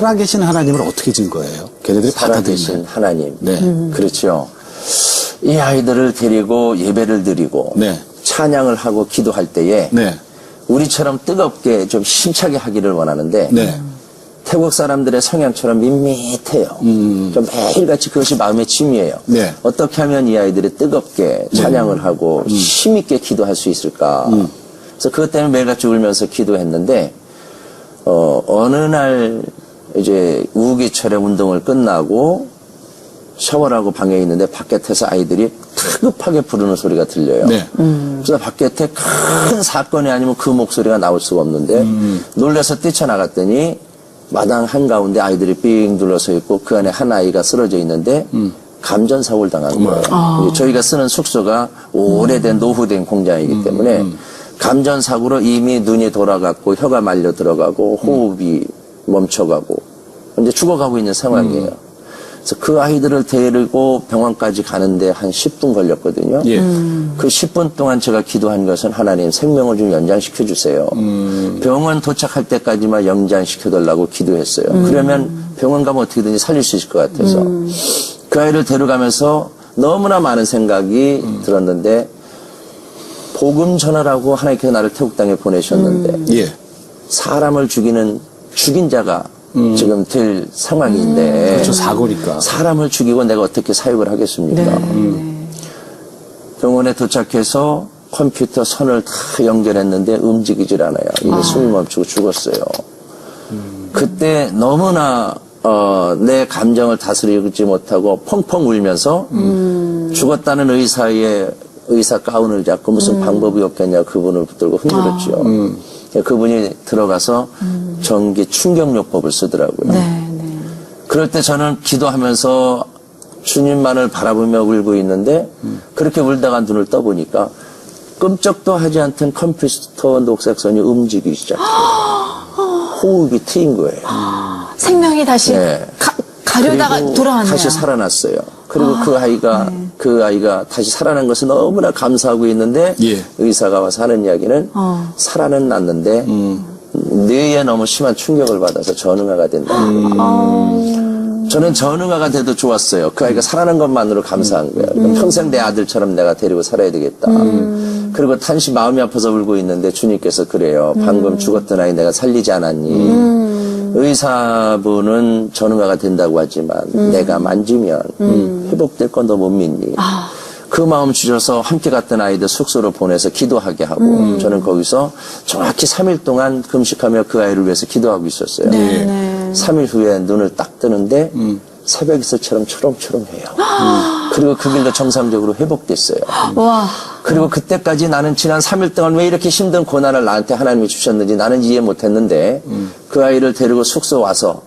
살아계신 하나님을 어떻게 진 거예요? 걔네들이 살아계신 받아들이는. 하나님. 네. 그렇죠. 이 아이들을 데리고 예배를 드리고 네. 찬양을 하고 기도할 때에 네. 우리처럼 뜨겁게 좀 힘차게 하기를 원하는데 네. 태국 사람들의 성향처럼 밋밋해요. 좀 매일같이 그것이 마음의 짐이에요. 네. 어떻게 하면 이 아이들이 뜨겁게 찬양을 하고 힘있게 기도할 수 있을까. 그래서 그것 때문에 매일같이 울면서 기도했는데 어느 날 이제 우기철에 운동을 끝나고 샤워를 하고 방에 있는데 바깥에서 아이들이 다급하게 부르는 소리가 들려요. 네. 그래서 바깥에 큰 사건이 아니면 그 목소리가 나올 수가 없는데 놀라서 뛰쳐나갔더니 마당 한가운데 아이들이 삥 둘러서 있고 그 안에 한 아이가 쓰러져 있는데 감전사고를 당한 거예요. 이제 저희가 쓰는 숙소가 오래된 노후된 공장이기 때문에 감전사고로 이미 눈이 돌아갔고 혀가 말려 들어가고 호흡이 멈춰가고 이제 죽어가고 있는 상황이에요. 그래서 그 아이들을 데리고 병원까지 가는데 한 10분 걸렸거든요. 예. 그 10분 동안 제가 기도한 것은 하나님 생명을 좀 연장시켜 주세요. 병원 도착할 때까지만 연장시켜 달라고 기도했어요. 그러면 병원 가면 어떻게든지 살릴 수 있을 것 같아서 그 아이를 데려가면서 너무나 많은 생각이 들었는데 복음 전하라고 하나님께서 나를 태국 땅에 보내셨는데 예. 사람을 죽이는 죽인 자가 지금 될 상황인데 그렇죠. 사고니까. 사람을 죽이고 내가 어떻게 사역을 하겠습니까? 병원에 도착해서 컴퓨터 선을 다 연결했는데 움직이질 않아요. 이미 숨이 멈추고 죽었어요. 그때 너무나 내 감정을 다스리지 못하고 펑펑 울면서 죽었다는 의사 가운을 잡고 무슨 방법이 없겠냐 그분을 붙들고 흔들었죠. 그분이 들어가서 전기 충격요법을 쓰더라고요. 그럴 때 저는 기도하면서 주님만을 바라보며 울고 있는데 그렇게 울다가 눈을 떠보니까 끔찍도 하지 않던 컴퓨터 녹색선이 움직이기 시작해요. 호흡이 트인 거예요. 생명이 다시 네. 가려다가 그리고 돌아왔네요. 다시 살아났어요. 그리고 그 아이가 다시 살아난 것을 너무나 감사하고 있는데 예. 의사가 와서 하는 이야기는 살아는 났는데 뇌에 너무 심한 충격을 받아서 전응아가 된다. 저는 전응아가 돼도 좋았어요. 그 아이가 살아난 것만으로 감사한 거예요. 그럼 평생 내 아들처럼 내가 데리고 살아야 되겠다. 그리고 탄시 마음이 아파서 울고 있는데 주님께서 그래요. 방금 죽었던 아이 내가 살리지 않았니? 의사분은 전응아가 된다고 하지만 내가 만지면 회복될 건 너 못 믿니? 그 마음 주셔서 함께 갔던 아이들 숙소로 보내서 기도하게 하고 저는 거기서 정확히 3일 동안 금식하며 그 아이를 위해서 기도하고 있었어요. 3일 후에 눈을 딱 뜨는데 새벽 이슬처럼 초롱초롱해요. 그리고 그 길도 정상적으로 회복됐어요. 와. 그리고 그때까지 나는 지난 3일 동안 왜 이렇게 힘든 고난을 나한테 하나님이 주셨는지 나는 이해 못했는데 그 아이를 데리고 숙소 와서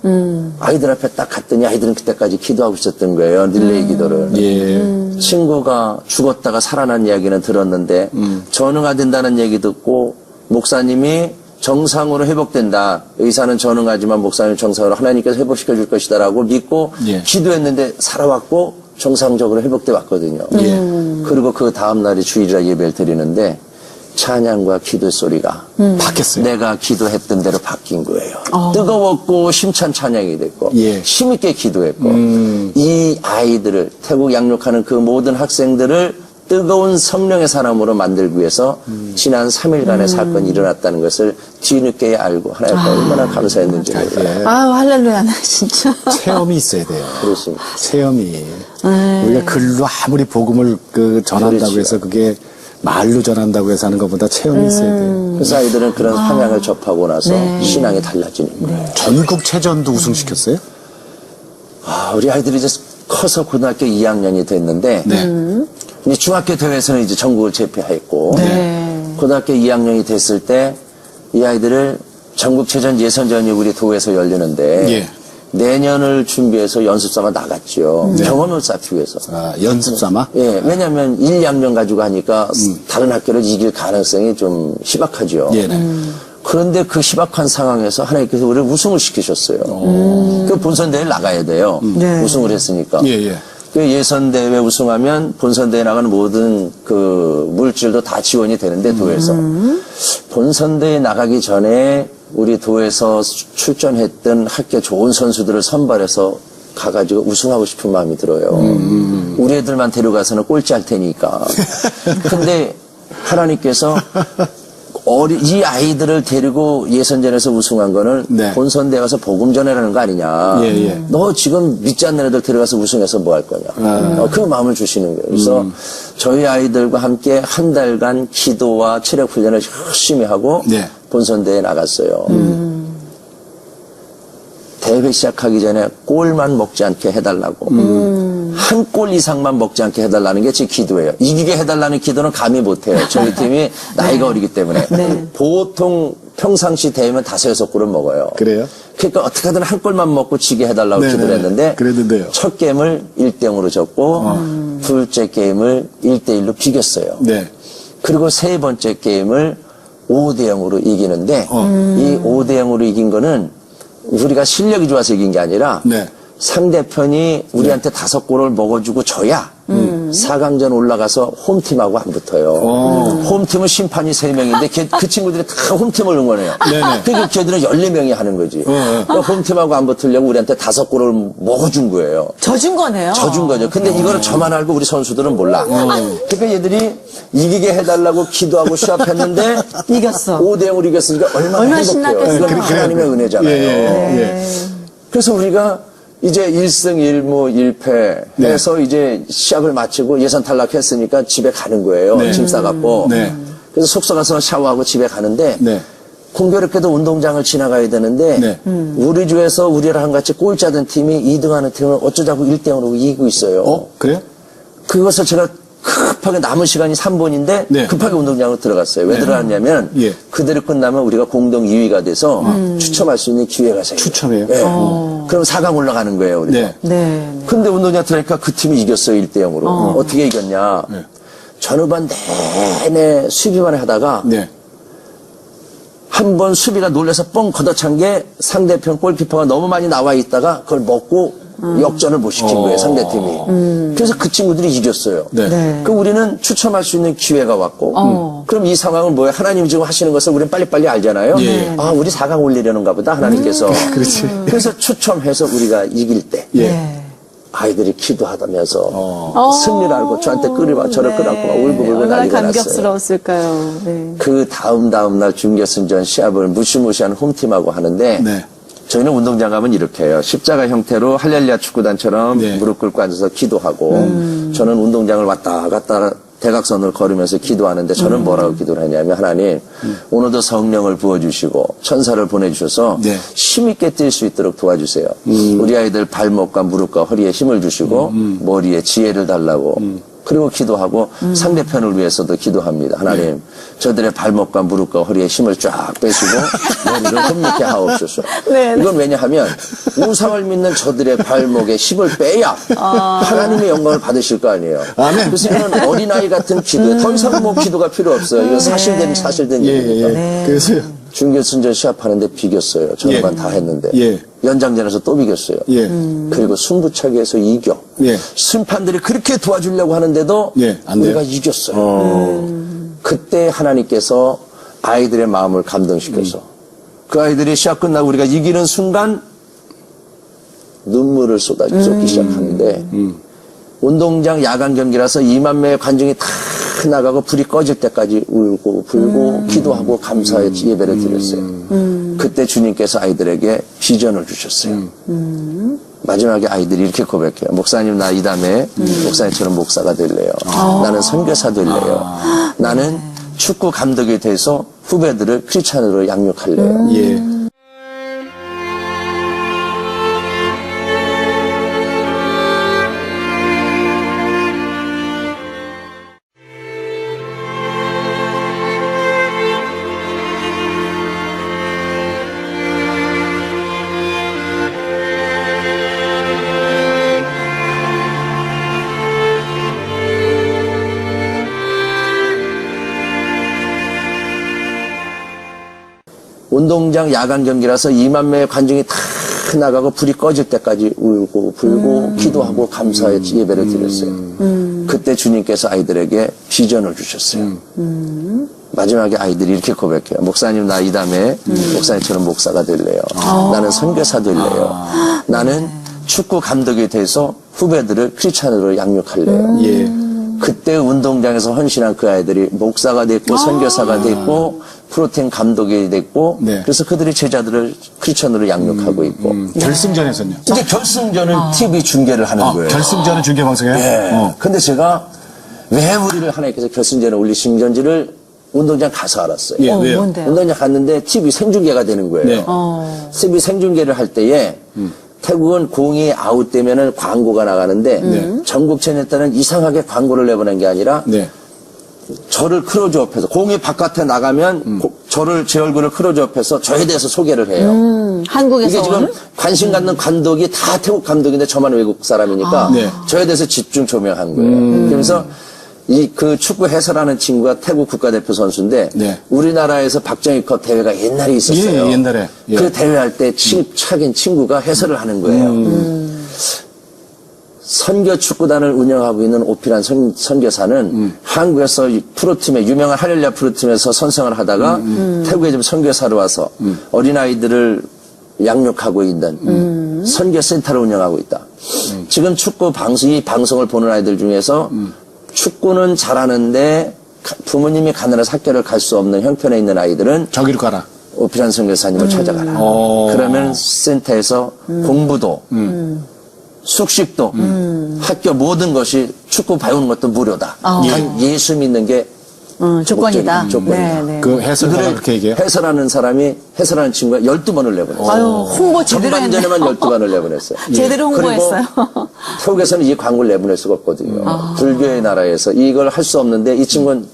아이들 앞에 딱 갔더니 아이들은 그때까지 기도하고 있었던 거예요. 릴레이 기도를. 예. 친구가 죽었다가 살아난 이야기는 들었는데 전응아 된다는 얘기 듣고 목사님이 정상으로 회복된다. 의사는 전응하지만 목사님 정상으로 하나님께서 회복시켜 줄 것이다라고 믿고 예. 기도했는데 살아왔고 정상적으로 회복돼 왔거든요. 예. 그리고 그 다음 날이 주일이라 예배를 드리는데 찬양과 기도 소리가 바뀌었어요. 내가 기도했던 대로 바뀐 거예요. 뜨거웠고 힘찬 찬양이 됐고 예. 힘있게 기도했고 이 아이들을 태국 양육하는 그 모든 학생들을 뜨거운 성령의 사람으로 만들기 위해서 지난 3일간의 사건이 일어났다는 것을 뒤늦게 알고 하나님께 얼마나 감사했는지 몰라요. 예. 아유, 할렐루야, 나 진짜. 체험이 있어야 돼요. 그렇습니다. 체험이. 우리가 글로 아무리 복음을 전한다고 그렇죠. 해서 그게 말로 전한다고 해서 하는 것보다 체험이 있어야 돼요. 그래서 아이들은 그런 함양을 접하고 나서 신앙이 달라지는 거예요. 전국체전도 우승시켰어요? 우리 아이들이 이제 커서 고등학교 2학년이 됐는데 이제 중학교 대회에서는 이제 전국을 제패했고 고등학교 2학년이 됐을 때 이 아이들을 전국체전 예선전이 우리 도에서 열리는데 예. 내년을 준비해서 연습삼아 나갔죠. 경험을 쌓기 위해서. 아, 연습 삼아? 예, 왜냐하면 1, 2학년 가지고 하니까 다른 학교를 이길 가능성이 좀 희박하죠. 예. 그런데 그 희박한 상황에서 하나님께서 우리를 우승을 시키셨어요. 그 본선대회를 나가야 돼요. 우승을 했으니까. 예. 그 예선대회 우승하면 본선대회 나가는 모든 그 물질도 다 지원이 되는데 도에서 본선대회 나가기 전에 우리 도에서 출전했던 학교 좋은 선수들을 선발해서 가가지고 우승하고 싶은 마음이 들어요. 우리 애들만 데려가서는 꼴찌할 테니까. 근데 하나님께서 이 아이들을 데리고 예선전에서 우승한 거는 네. 본선대 가서 복음 전해라는 거 아니냐. 너 지금 믿지 않는 애들 데려가서 우승해서 뭐 할 거냐. 그 마음을 주시는 거예요. 그래서 저희 아이들과 함께 한 달간 기도와 체력 훈련을 열심히 하고 네. 본선대에 나갔어요. 대회 시작하기 전에 골만 먹지 않게 해달라고. 한 골 이상만 먹지 않게 해달라는 게 제 기도예요. 이기게 해달라는 기도는 감히 못해요. 저희 팀이 나이가 어리기 때문에. 보통 평상시 대회면 5-6골은 먹어요. 그래요? 그러니까 어떻게든 한 골만 먹고 지게 해달라고 네네. 기도를 했는데 그랬는데요. 첫 게임을 1대0으로 졌고 둘째 게임을 1대1로 비겼어요. 네. 그리고 세 번째 게임을 5대0으로 이기는데 이 5대0으로 이긴 거는 우리가 실력이 좋아서 이긴 게 아니라 네. 상대편이 우리한테 5골을 먹어주고 져야 4강전 올라가서 홈팀하고 안 붙어요. 홈팀은 심판이 3명인데 그 친구들이 다 홈팀을 응원해요. 네네. 그러니까 걔들은 14명이 하는 거지. 그러니까 홈팀하고 안 붙으려고 우리한테 5골을 먹어준 거예요. 져준 거네요. 져준 거죠. 근데 이거를 저만 알고 우리 선수들은 몰라. 그러니까 얘들이 이기게 해달라고 기도하고 시합했는데 이겼어. 5대0으로 이겼으니까 얼마나 얼마나 행복해요. 신났겠어요. 이건 하나님의 은혜잖아요. 예. 그래서 우리가 이제 1승 1무 1패 네. 해서 이제 시합을 마치고 예선 탈락했으니까 집에 가는 거예요. 네. 짐 싸갖고. 네. 그래서 숙소 가서 샤워하고 집에 가는데 네. 공교롭게도 운동장을 지나가야 되는데 네. 우리 주에서 우리랑 같이 꼴찌하던 팀이 2등하는 팀을 어쩌자고 1대0으로 이기고 있어요. 그래요? 그것을 제가 급하게 남은 시간이 3분인데 네. 급하게 운동장으로 들어갔어요. 왜 네. 들어갔냐면 예. 그대로 끝나면 우리가 공동 2위가 돼서 추첨할 수 있는 기회가 생겨요. 추첨해요? 네. 그럼 4강 올라가는 거예요. 우리가. 네. 네. 근데 운동장 들어가니까 그 팀이 이겼어요. 1대0으로. 어떻게 이겼냐. 네. 전후반 내내 수비만 하다가 네. 한 번 수비가 놀라서 뻥 걷어찬 게 상대편 골키퍼가 너무 많이 나와 있다가 그걸 먹고 역전을 못 시킨 거예요, 상대팀이. 그래서 그 친구들이 이겼어요. 네. 네. 그 우리는 추첨할 수 있는 기회가 왔고, 그럼 이 상황은 뭐예요? 하나님이 지금 하시는 것을 우리는 빨리빨리 알잖아요. 예. 아, 우리 4강 올리려는가 보다, 하나님께서. 그렇지. 그래서 추첨해서 우리가 이길 때, 예. 네. 아이들이 기도하다면서 승리를 알고 저한테 저를 끌어안고 막 울고불고 얼마나 난리가 났어요. 감격스러웠을까요. 네. 그 다음 날 준결승전 시합을 무시무시한 홈팀하고 하는데 네. 저희는 운동장 가면 이렇게 해요. 십자가 형태로 할렐루야 축구단처럼 네. 무릎 꿇고 앉아서 기도하고 저는 운동장을 왔다 갔다 대각선을 걸으면서 기도하는데 저는 뭐라고 기도를 하냐면 하나님 오늘도 성령을 부어주시고 천사를 보내주셔서 네. 힘있게 뛸 수 있도록 도와주세요. 우리 아이들 발목과 무릎과 허리에 힘을 주시고 머리에 지혜를 달라고 그리고 기도하고 상대편을 위해서도 기도합니다. 하나님 저들의 발목과 무릎과 허리에 힘을 쫙 빼시고 머리를 흠밌게 하옵소서. 네. 이건 왜냐하면 우상을 믿는 저들의 발목에 힘을 빼야 하나님의 영광을 받으실 거 아니에요. 아멘. 그래서 이건 어린아이 같은 기도에 더 이상 뭐 기도가 필요 없어요. 이건 사실된 예, 일입니다. 예. 그래서요. 준결승전 시합하는데 비겼어요. 전반 예. 다 했는데. 예. 연장전에서 또 비겼어요. 예. 그리고 승부차기에서 이겨. 예. 심판들이 그렇게 도와주려고 하는데도 예, 안 돼요? 우리가 이겼어요. 그때 하나님께서 아이들의 마음을 감동시켜서 그 아이들이 시합 끝나고 우리가 이기는 순간 눈물을 쏟기 시작하는데 운동장 야간 경기라서 2만 명의 관중이 다 나가고 불이 꺼질 때까지 울고 불고 기도하고 감사의 예배를 드렸어요. 그때 주님께서 아이들에게 비전을 주셨어요. 마지막에 아이들이 이렇게 고백해요. 목사님 나 이 다음에 목사님처럼 목사가 될래요. 나는 선교사 될래요. 나는 축구 감독이 돼서 후배들을 크리스찬으로 양육할래요. 예. 운동장 야간 경기라서 2만 명의 관중이 다 나가고 불이 꺼질 때까지 울고 불고 기도하고 감사의 예배를 드렸어요. 그때 주님께서 아이들에게 비전을 주셨어요. 마지막에 아이들이 이렇게 고백해요. 목사님, 나 이 다음에 목사님처럼 목사가 될래요. 나는 선교사 될래요. 나는 축구 감독이 돼서 후배들을 크리스찬으로 양육할래요. 예. 그때 운동장에서 헌신한 그 아이들이 목사가 됐고 선교사가 됐고 프로팀 감독이 됐고 네. 그래서 그들이 제자들을 크리스천으로 양육하고 있고 결승전에서는요? 이제 결승전은 TV 중계를 하는 거예요. 결승전은 중계방송이에요? 예. 근데 제가 왜 우리를 하나님께서 결승전에 올리신 건지를 운동장 가서 알았어요. 예, 왜요? 뭔데요? 운동장 갔는데 TV 생중계가 되는 거예요. 네. TV 생중계를 할 때에 태국은 공이 아웃되면은 광고가 나가는데 전국 체에 따른 이상하게 광고를 내보낸 게 아니라 네. 저를 크로즈업해서 공이 바깥에 나가면 저를 제 얼굴을 크로즈업해서 저에 대해서 소개를 해요. 한국에서 이게 지금 오는? 관심 갖는 감독이 다 태국 감독인데 저만 외국 사람이니까 네. 저에 대해서 집중 조명한 거예요. 그래서 그 축구 해설하는 친구가 태국 국가대표 선수인데 네. 우리나라에서 박정희컵 대회가 옛날에 있었어요. 예, 옛날에. 예. 그 대회할 때 차긴 친구가 해설을 하는 거예요. 선교 축구단을 운영하고 있는 오피란 선교사는 한국에서 프로팀에 유명한 할렐루야 프로팀에서 선생을 하다가 태국에 좀 선교사로 와서 어린아이들을 양육하고 있는 선교센터를 운영하고 있다. 지금 축구 이 방송을 보는 아이들 중에서 축구는 잘하는데 부모님이 가난해서 학교를 갈 수 없는 형편에 있는 아이들은 저기로 가라. 오피란 선교사님을 찾아가라. 그러면 센터에서 공부도 숙식도 학교 모든 것이 축구 배우는 것도 무료다. 단 예수 믿는 게 조건이다. 조건이다. 네, 네. 그 해설가가 그렇게 얘기해요? 해설하는 친구가 12번을 내보냈어요. 아유, 홍보 제대로 했네요. 전반전에만 12번을 내보냈어요. 제대로 홍보했어요. 그리고 태국에서는 이 광고를 내보낼 수가 없거든요. 불교의 나라에서 이걸 할 수 없는데 이 친구는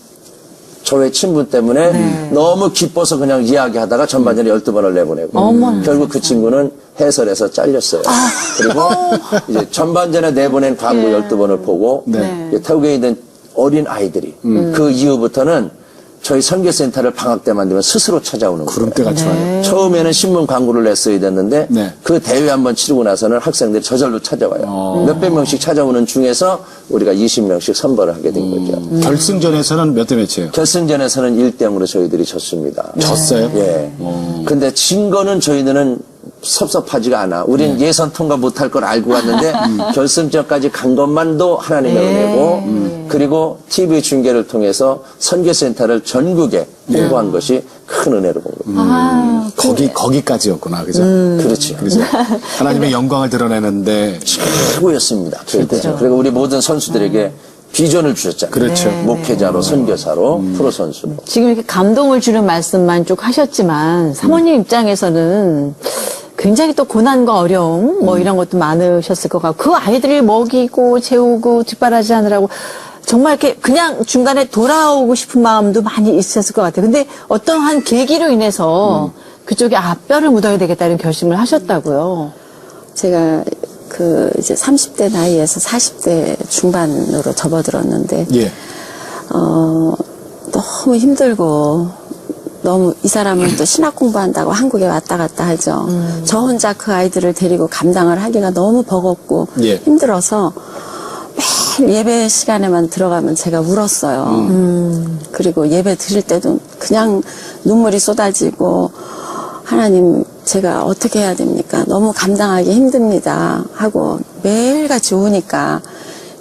저의 친분 때문에 너무 기뻐서 그냥 이야기하다가 전반전에 12번을 내보내고 결국 그 친구는 해설에서 잘렸어요. 그리고 이제 전반전에 내보낸 광고 12번을 보고 이제 태국에 있는 어린 아이들이 그 이후부터는 저희 선교센터를 방학 때만 되면 스스로 찾아오는 거예요. 구름대가 좋아요. 처음에는 신문 광고를 냈어야 됐는데 네. 그 대회 한번 치르고 나서는 학생들이 저절로 찾아와요. 몇백 명씩 찾아오는 중에서 우리가 20명씩 선발을 하게 된 거죠. 결승전에서는 몇 대 몇이에요? 결승전에서는 1대0으로 저희들이 졌습니다. 졌어요? 예. 근데 진 거는 저희들은 섭섭하지가 않아. 우린 예선 통과 못할 걸 알고 왔는데 결승전까지 간 것만도 하나님의 은혜고 그리고 TV 중계를 통해서 선교센터를 전국에 홍보한 것이 큰 은혜로 본 겁니다. 거기까지였구나, 그죠? 그렇죠. 그래서 하나님의 영광을 드러내는데 최고였습니다. 저희들. 그리고 우리 모든 선수들에게 비전을 주셨잖아요. 그렇죠. 목회자로, 선교사로, 프로 선수로. 지금 이렇게 감동을 주는 말씀만 쭉 하셨지만 사모님 입장에서는 굉장히 또 고난과 어려움 뭐 이런 것도 많으셨을 것 같고 그 아이들을 먹이고 재우고 뒷바라지 하느라고 정말 이렇게 그냥 중간에 돌아오고 싶은 마음도 많이 있었을 것 같아요. 근데 어떠한 계기로 인해서 그쪽에 뼈를 묻어야 되겠다 이런 결심을 하셨다고요. 제가 이제 30대 나이에서 40대 중반으로 접어들었는데, 예. 너무 힘들고, 너무 이 사람은 또 신학 공부한다고 한국에 왔다 갔다 하죠. 저 혼자 그 아이들을 데리고 감당을 하기가 너무 버겁고 예. 힘들어서 매일 예배 시간에만 들어가면 제가 울었어요. 그리고 예배 드릴 때도 그냥 눈물이 쏟아지고 하나님 제가 어떻게 해야 됩니까? 너무 감당하기 힘듭니다. 하고 매일같이 우니까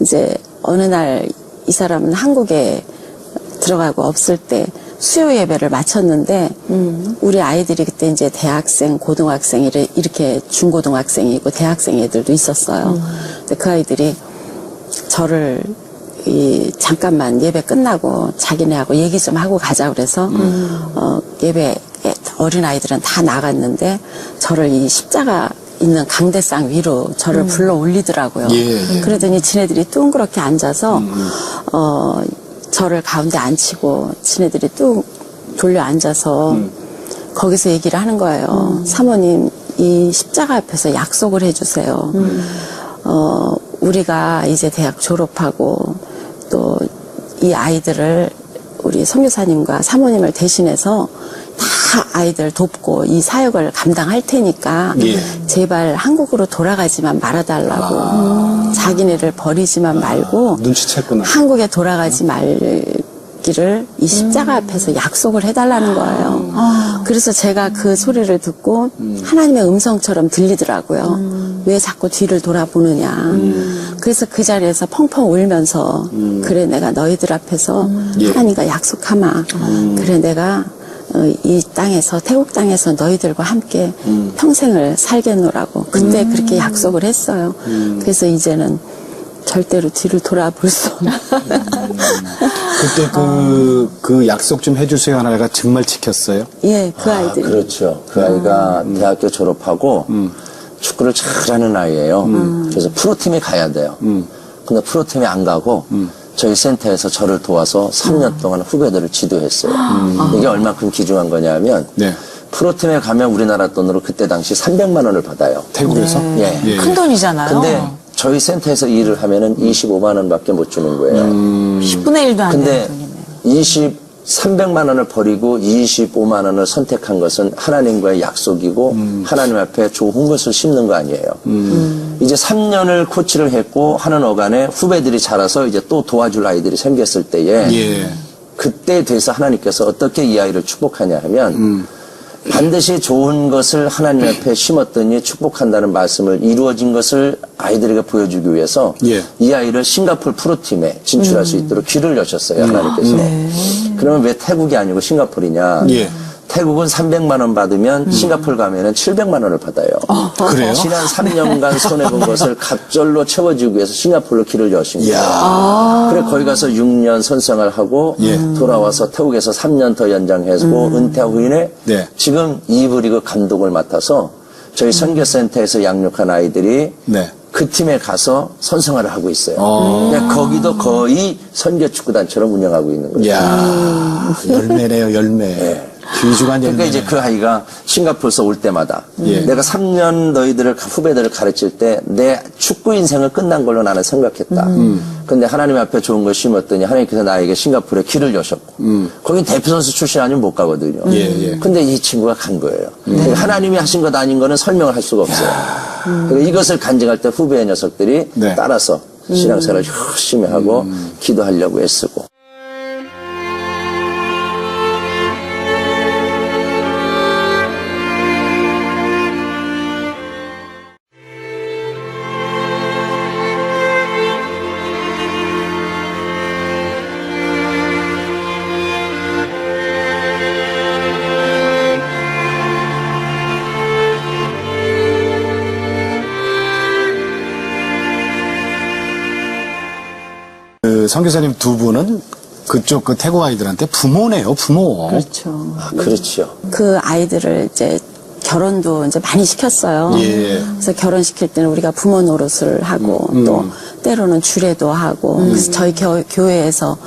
이제 어느 날 이 사람은 한국에 들어가고 없을 때 수요 예배를 마쳤는데 우리 아이들이 그때 이제 대학생, 고등학생 이렇게 중고등학생이고 대학생 애들도 있었어요. 근데 그 아이들이 저를 잠깐만 예배 끝나고 자기네하고 얘기 좀 하고 가자 그래서 예배 어린 아이들은 다 나갔는데 저를 이 십자가 있는 강대상 위로 저를 불러 올리더라고요. 예. 그러더니 지네들이 둥그렇게 앉아서 저를 가운데 앉히고 지네들이 뚝 돌려 앉아서 거기서 얘기를 하는 거예요. 사모님 이 십자가 앞에서 약속을 해주세요. 우리가 이제 대학 졸업하고 또 이 아이들을 우리 선교사님과 사모님을 대신해서 다 아이들 돕고 이 사역을 감당할 테니까 예. 제발 한국으로 돌아가지만 말아달라고 자기네를 버리지만 말고 눈치챘구나. 한국에 돌아가지 있기를 이 십자가 앞에서 약속을 해달라는 거예요. 그래서 제가 그 소리를 듣고 하나님의 음성처럼 들리더라고요. 왜 자꾸 뒤를 돌아보느냐. 그래서 그 자리에서 펑펑 울면서 그래 내가 너희들 앞에서 하나님과 약속하마. 그래 내가 이 땅에서 태국 땅에서 너희들과 함께 평생을 살겠노라고 그때 그렇게 약속을 했어요. 그래서 이제는 절대로 뒤를 돌아볼 수 없는. 그때 그 약속 좀 해주세요 하나가 정말 지켰어요? 예, 그 아이들이. 그렇죠. 그 아이가 대학교 졸업하고 축구를 잘하는 아이예요. 그래서 프로팀에 가야 돼요. 근데 프로팀에 안 가고 저희 센터에서 저를 도와서 3년 동안 후배들을 지도했어요. 이게 얼마큼 귀중한 거냐면 네. 프로팀에 가면 우리나라 돈으로 그때 당시 300만 원을 받아요. 태국에서? 예. 예. 큰 돈이잖아요. 근데 저희 센터에서 일을 하면은 25만 원밖에 못 주는 거예요. 10분의 1도 안 되는 근데 돈이네요. 300만 원을 버리고 25만 원을 선택한 것은 하나님과의 약속이고 하나님 앞에 좋은 것을 심는 거 아니에요. 이제 3년을 코치를 했고 하는 어간에 후배들이 자라서 이제 또 도와줄 아이들이 생겼을 때에 예. 그때에 대해서 하나님께서 어떻게 이 아이를 축복하냐 하면 반드시 좋은 것을 하나님 앞에 심었더니 축복한다는 말씀을 이루어진 것을 아이들에게 보여주기 위해서 예. 이 아이를 싱가포르 프로팀에 진출할 수 있도록 길을 여셨어요. 하나님께서. 그러면 왜 태국이 아니고 싱가포르냐. 예. 태국은 300만 원 받으면 싱가포르 가면은 700만 원을 받아요. 그래요? 지난 3년간 손해본 것을 갑절로 채워주기 위해서 싱가포르로 길을 여신 거예요. 그래 거기 가서 6년 선생활하고 예. 돌아와서 태국에서 3년 더 연장해서 은퇴 후에 네. 지금 2부 리그 감독을 맡아서 저희 선교센터에서 양육한 아이들이 네. 그 팀에 가서 선생활을 하고 있어요. 근데 거기도 거의 선교축구단처럼 운영하고 있는 거예요. 이야, 열매네요, 열매. 귀중한 열매. 그러니까 이제 그 아이가 싱가포르에서 올 때마다 예. 내가 3년 너희들을 후배들을 가르칠 때 내 축구 인생을 끝난 걸로 나는 생각했다. 근데 하나님 앞에 좋은 걸 심었더니 하나님께서 나에게 싱가포르에 길을 여셨고 거긴 대표 선수 출신 아니면 못 가거든요. 예. 근데 이 친구가 간 거예요. 그러니까 하나님이 하신 것 아닌 거는 설명을 할 수가 없어요. 그러니까 이것을 간증할 때 후배의 녀석들이 네. 따라서 신앙생활을 열심히 하고 기도하려고 애쓰고. 그 선교사님 두 분은 그쪽 그 태국 아이들한테 부모네요, 부모. 그렇죠. 그렇죠. 그 아이들을 이제 결혼도 이제 많이 시켰어요. 예. 그래서 결혼시킬 때는 우리가 부모 노릇을 하고 또 때로는 주례도 하고 그래서 저희 교회에서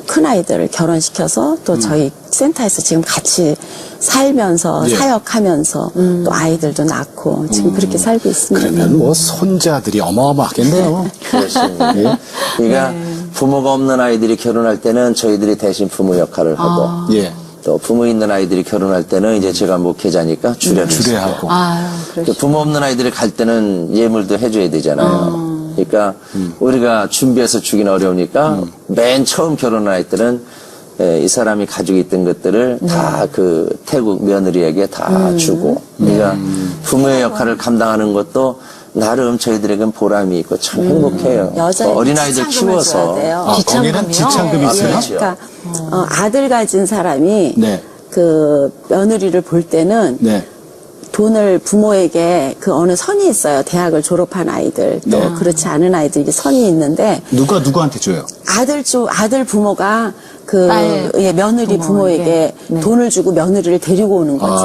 큰 아이들을 결혼시켜서 또 저희 센터에서 지금 같이 살면서 예. 사역하면서 또 아이들도 낳고 지금 그렇게 살고 있습니다. 그러면 뭐 손자들이 어마어마하겠네요. 그렇습니다. 그러니까 부모가 없는 아이들이 결혼할 때는 저희들이 대신 부모 역할을 하고 예. 또 부모 있는 아이들이 결혼할 때는 이제 제가 목회자니까 주례를 주례하고. 아유, 그렇죠. 부모 없는 아이들이 갈 때는 예물도 해줘야 되잖아요. 그러니까 우리가 준비해서 주기는 어려우니까 맨 처음 결혼한 아이들은 이 사람이 가지고 있던 것들을 다 그 태국 며느리에게 다 주고 그러니까 부모의 역할을 감당하는 것도 나름 저희들에게는 보람이 있고 참 행복해요. 여자의 어린아이들 지창금을 줘야 키워서 돼요. 아, 거기는 지창금이 아, 있어요? 그렇죠. 그러니까 아들 가진 사람이 네. 그 며느리를 볼 때는 네. 돈을 부모에게 그 어느 선이 있어요. 대학을 졸업한 아이들 또 네. 그렇지 않은 아이들 이게 선이 있는데 누가 누구한테 줘요? 아들 부모가 그 아예 예, 며느리 부모에게 네. 돈을 주고 며느리를 데리고 오는 거죠.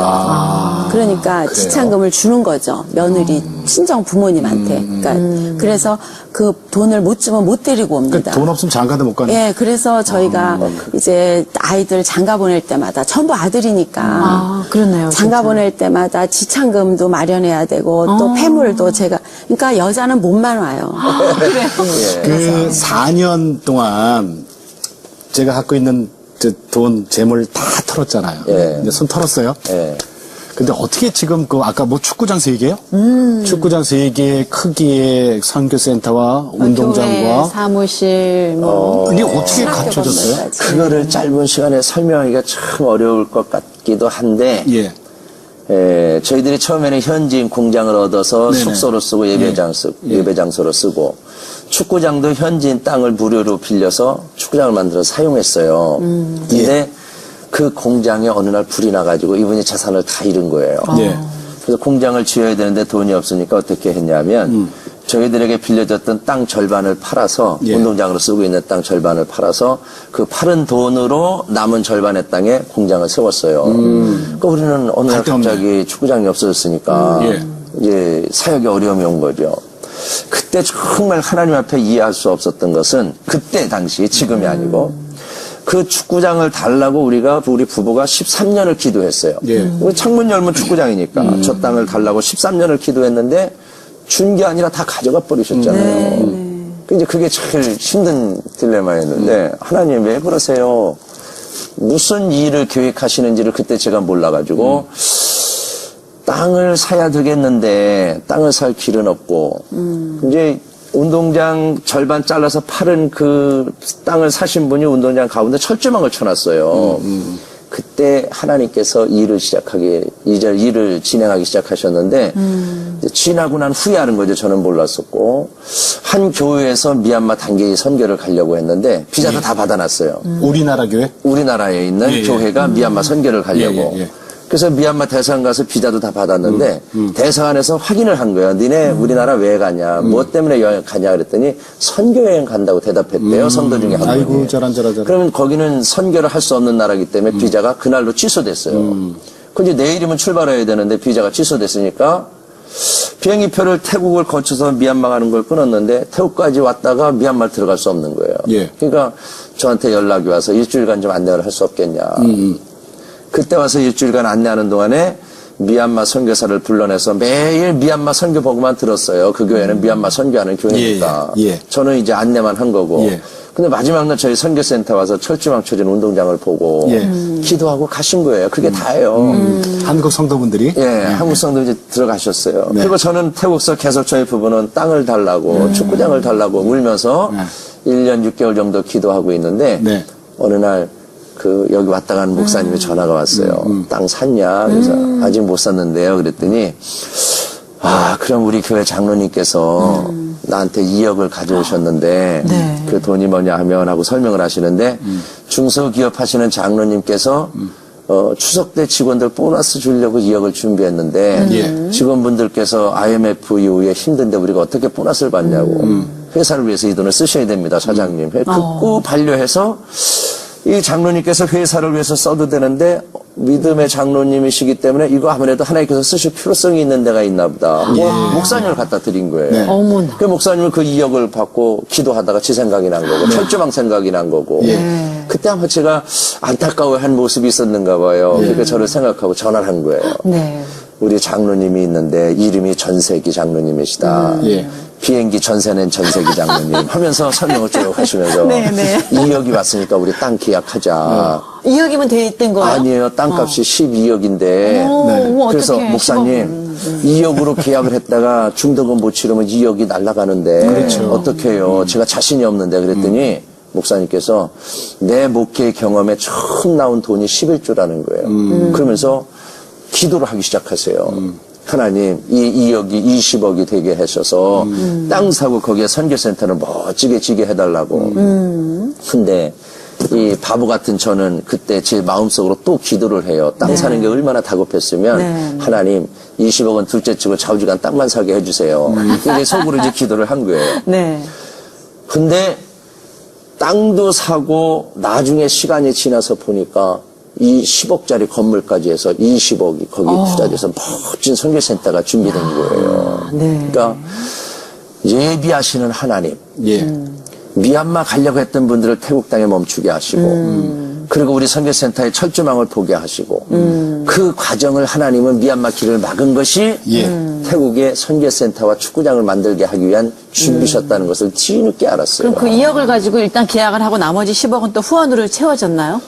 그러니까 그래요? 지창금을 주는 거죠. 며느리 친정 부모님한테. 그러니까 그래서 그 돈을 못 주면 못 데리고 옵니다. 그러니까 돈 없으면 장가도 못 가는. 예, 그래서 저희가 이제 아이들 장가 보낼 때마다 전부 아들이니까 아, 그러네요. 장가 진짜. 보낼 때마다 지창금도 마련해야 되고 또 폐물도 제가 그러니까 여자는 몸만 와요. 그 4년 동안 제가 갖고 있는 돈 재물 다 털었잖아요. 예. 이제 손 털었어요. 예. 근데 어떻게 지금 아까 뭐 축구장 3개요? 축구장 3개 크기의 선교센터와 운동장과 교회, 사무실, 뭐. 이게 어떻게 갖춰졌어요? 그거를 짧은 시간에 설명하기가 참 어려울 것 같기도 한데, 예. 저희들이 처음에는 현지인 공장을 얻어서 네네. 숙소로 쓰고 예배장소로 쓰고, 축구장도 현지인 땅을 무료로 빌려서 축구장을 만들어서 사용했어요. 근데 그 공장에 어느 날 불이 나가지고 이분이 재산을 다 잃은 거예요. 예. 그래서 공장을 지어야 되는데 돈이 없으니까 어떻게 했냐면 저희들에게 빌려줬던 땅 절반을 팔아서 예. 운동장으로 쓰고 있는 땅 절반을 팔아서 그 팔은 돈으로 남은 절반의 땅에 공장을 세웠어요. 그러니까 우리는 어느 날 갈데 없네. 갑자기 축구장이 없어졌으니까 예. 이제 사역에 어려움이 온 거죠. 그때 정말 하나님 앞에 이해할 수 없었던 것은 그때 당시 지금이 아니고 그 축구장을 달라고 우리 부부가 13년을 기도했어요. 예. 우리 창문 열면 축구장이니까 저 땅을 달라고 13년을 기도했는데 준 게 아니라 다 가져가 버리셨잖아요. 이제 그게 제일 힘든 딜레마였는데 하나님 왜 그러세요? 무슨 일을 계획하시는지를 그때 제가 몰라가지고 땅을 사야 되겠는데 땅을 살 길은 없고 이제 운동장 절반 잘라서 팔은 그 땅을 사신 분이 운동장 가운데 철조망을 쳐놨어요. 그때 하나님께서 일을 진행하기 시작하셨는데 이제 지나고 난 후에 하는 거죠. 저는 몰랐었고 한 교회에서 미얀마 단계의 선교를 가려고 했는데 비자도 다 받아놨어요. 우리나라 교회? 우리나라에 있는 예, 예. 교회가 미얀마 선교를 가려고. 예, 예, 예. 그래서 미얀마 대사관 가서 비자도 다 받았는데 대사관에서 확인을 한 거예요. 니네 우리나라 왜 가냐? 무엇 때문에 여행 가냐? 그랬더니 선교여행 간다고 대답했대요. 성도 중에 한 분이. 아이고 저런. 그러면 거기는 선교를 할 수 없는 나라이기 때문에 비자가 그날로 취소됐어요. 근데 내일이면 출발해야 되는데 비자가 취소됐으니까 비행기표를 태국을 거쳐서 미얀마 가는 걸 끊었는데 태국까지 왔다가 미얀마 들어갈 수 없는 거예요. 예. 그러니까 저한테 연락이 와서 일주일간 좀 안내를 할 수 없겠냐. 그때 와서 일주일간 안내하는 동안에 미얀마 선교사를 불러내서 매일 미얀마 선교 보고만 들었어요. 그 교회는 미얀마 선교하는 교회니까. 예, 예. 저는 이제 안내만 한 거고. 예. 근데 마지막 날 저희 선교센터 와서 철조망 쳐진 운동장을 보고 예. 기도하고 가신 거예요. 그게 다예요. 한국 성도분들이? 예, 한국 성도 이제 들어가셨어요. 네. 그리고 저는 태국서 계속 저희 부부는 땅을 달라고 축구장을 달라고 울면서 1년 6개월 정도 기도하고 있는데 네. 어느 날 여기 왔다 가는 목사님이 전화가 왔어요. 땅 샀냐? 그래서 아직 못 샀는데요. 그랬더니 그럼 우리 교회 장로님께서 나한테 2억을 가져오셨는데 네. 그 돈이 뭐냐 하고 설명을 하시는데 중소기업 하시는 장로님께서 추석 때 직원들 보너스 주려고 2억을 준비했는데 예. 직원분들께서 IMF 이후에 힘든데 우리가 어떻게 보너스를 받냐고 회사를 위해서 이 돈을 쓰셔야 됩니다. 사장님. 극구 반려해서 이 장로님께서 회사를 위해서 써도 되는데 믿음의 장로님이시기 때문에 이거 아무래도 하나님께서 쓰실 필요성이 있는 데가 있나 보다. 목사님을 갖다 드린 거예요. 네. 어머나. 그 목사님은 그 2억을 받고 기도하다가 지 생각이 난 거고 철조망 생각이 난 거고 그때 아마 제가 안타까워한 모습이 있었는가 봐요. 그러니까 저를 생각하고 전화를 한 거예요. 네. 우리 장로님이 있는데 이름이 전세기 장로님이시다. 예. 비행기 전세는 전세기 장로님 하면서 설명을 쭉 하시면서 네, 네. 2억이 왔으니까 우리 땅 계약하자. 2억이면 돼 거예요? 아니에요. 땅값이 12억인데 네. 어머, 그래서 어떡해, 목사님 2억으로 계약을 했다가 중도금 못 치르면 2억이 날아가는데 그렇죠. 어떻게 해요? 제가 자신이 없는데 그랬더니 목사님께서 내 목회 경험에 처음 나온 돈이 11조라는 거예요. 그러면서 기도를 하기 시작하세요. 하나님, 이 2억이 20억이 되게 하셔서 땅 사고 거기에 선교센터를 멋지게 지게 해달라고. 근데 이 바보 같은 저는 그때 제 마음속으로 또 기도를 해요. 땅 사는 게 얼마나 다급했으면 네. 하나님 20억은 둘째 치고 좌우지간 땅만 사게 해주세요. 이게 속으로 이제 기도를 한 거예요. 네. 근데 땅도 사고 나중에 시간이 지나서 보니까 이 10억짜리 건물까지 해서 20억이 거기에 투자돼서 멋진 선교센터가 준비된 거예요. 네. 그러니까 예비하시는 하나님. 예. 미얀마 가려고 했던 분들을 태국 땅에 멈추게 하시고 그리고 우리 선교센터의 철조망을 보게 하시고 그 과정을 하나님은 미얀마 길을 막은 것이 태국의 선교센터와 축구장을 만들게 하기 위한 준비셨다는 것을 뒤늦게 알았어요. 그럼 그 2억을 가지고 일단 계약을 하고 나머지 10억은 또 후원으로 채워졌나요?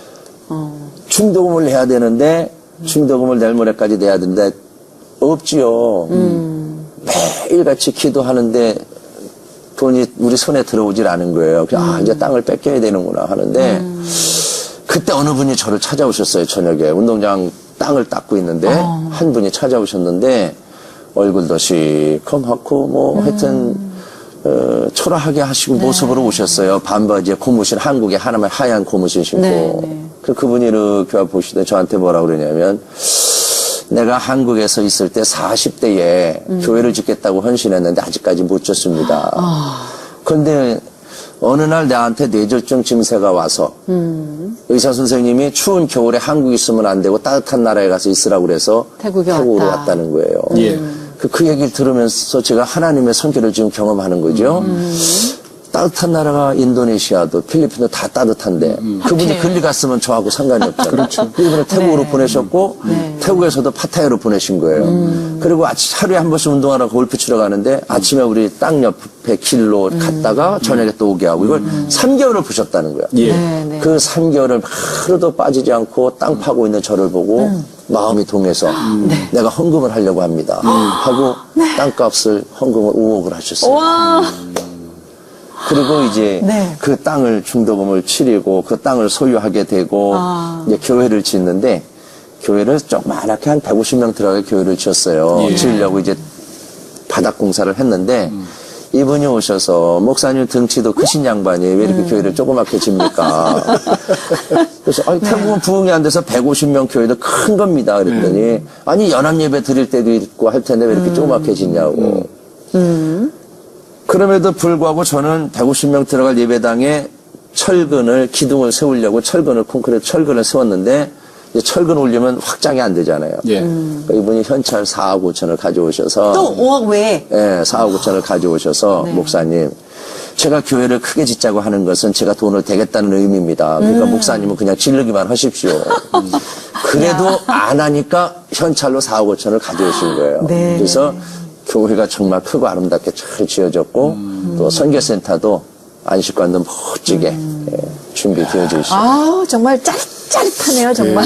중도금을 내야 되는데 중도금을 내일 모레까지 내야 되는데 없지요. 매일같이 기도하는데 돈이 우리 손에 들어오질 않은 거예요. 아, 이제 땅을 뺏겨야 되는구나 하는데 그때 어느 분이 저를 찾아오셨어요. 저녁에 운동장 땅을 닦고 있는데 한 분이 찾아오셨는데 얼굴도 시커멓고 뭐 하여튼 초라하게 하시고 모습으로 오셨어요. 반바지에 고무신, 한국에 하나만 하얀 고무신 신고. 네. 그분이 이렇게 보시더니 저한테 뭐라 그러냐면 내가 한국에서 있을 때 40대에 교회를 짓겠다고 헌신했는데 아직까지 못 짓습니다. 그런데 어느 날 나한테 뇌졸중 증세가 와서 의사 선생님이 추운 겨울에 한국에 있으면 안 되고 따뜻한 나라에 가서 있으라고 그래서 태국에 태국으로 왔다. 왔다는 거예요. 예. 그 얘기를 들으면서 제가 하나님의 선교를 지금 경험하는 거죠. 따뜻한 나라가 인도네시아도 필리핀도 다 따뜻한데 그분이 글리 갔으면 저하고 상관이 없잖아요. 그렇죠. 이분을 태국으로 보내셨고 태국에서도 파타야로 보내신 거예요. 그리고 하루에 한 번씩 운동하러 골프 치러 가는데 아침에 우리 땅 옆에 길로 갔다가 저녁에 또 오게 하고 이걸 3개월을 보셨다는 거예요. 예. 네. 그 3개월을 하루도 빠지지 않고 땅 파고 있는 저를 보고 마음이 동해서 내가 헌금을 하려고 합니다. 하고 땅값을 헌금을 5억을 하셨어요. 와. 그리고 이제 네. 그 땅을 중도금을 치르고 그 땅을 소유하게 되고 이제 교회를 짓는데 교회를 조그맣게 한 150명 들어가게 교회를 지었어요. 지으려고 이제 바닥 공사를 했는데 이분이 오셔서 목사님 등치도 크신 양반이 왜 이렇게 교회를 조그맣게 집니까? 그래서 태국은 부흥이 안 돼서 150명 교회도 큰 겁니다. 그랬더니 아니 연합예배 드릴 때도 있고 할 텐데 왜 이렇게 조그맣게 짓냐고. 그럼에도 불구하고 저는 150명 들어갈 예배당에 철근을, 기둥을 세우려고 콘크리트 철근을 세웠는데, 이제 철근 올리면 확장이 안 되잖아요. 예. 그러니까 이분이 현찰 4억 5천을 가져오셔서. 또 5억 외에? 예, 4억 5천을 가져오셔서, 목사님, 제가 교회를 크게 짓자고 하는 것은 제가 돈을 대겠다는 의미입니다. 그러니까 목사님은 그냥 지르기만 하십시오. 그래도 안 하니까 현찰로 4억 5천을 가져오신 거예요. 네. 그래서 교회가 정말 크고 아름답게 잘 지어졌고 또 선교센터도 안식관도 멋지게 준비되어져 있어요. 아, 정말 짜릿짜릿하네요, 정말.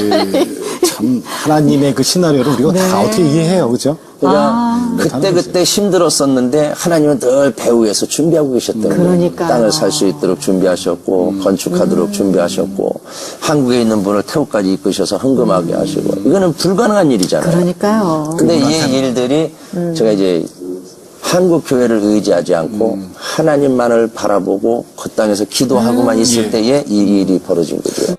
참 하나님의 그 시나리오를 우리가 다 어떻게 이해해요, 그죠? 그냥 그때 힘들었었는데 하나님은 늘 배후에서 준비하고 계셨던 거예요. 그러니까요. 땅을 살 수 있도록 준비하셨고 건축하도록 준비하셨고 한국에 있는 분을 태국까지 이끄셔서 헌금하게 하시고 이거는 불가능한 일이잖아요. 그러니까. 근데 이 일들이 제가 이제 한국 교회를 의지하지 않고 하나님만을 바라보고 그 땅에서 기도하고만 있을 때에 이 일이 벌어진 거죠.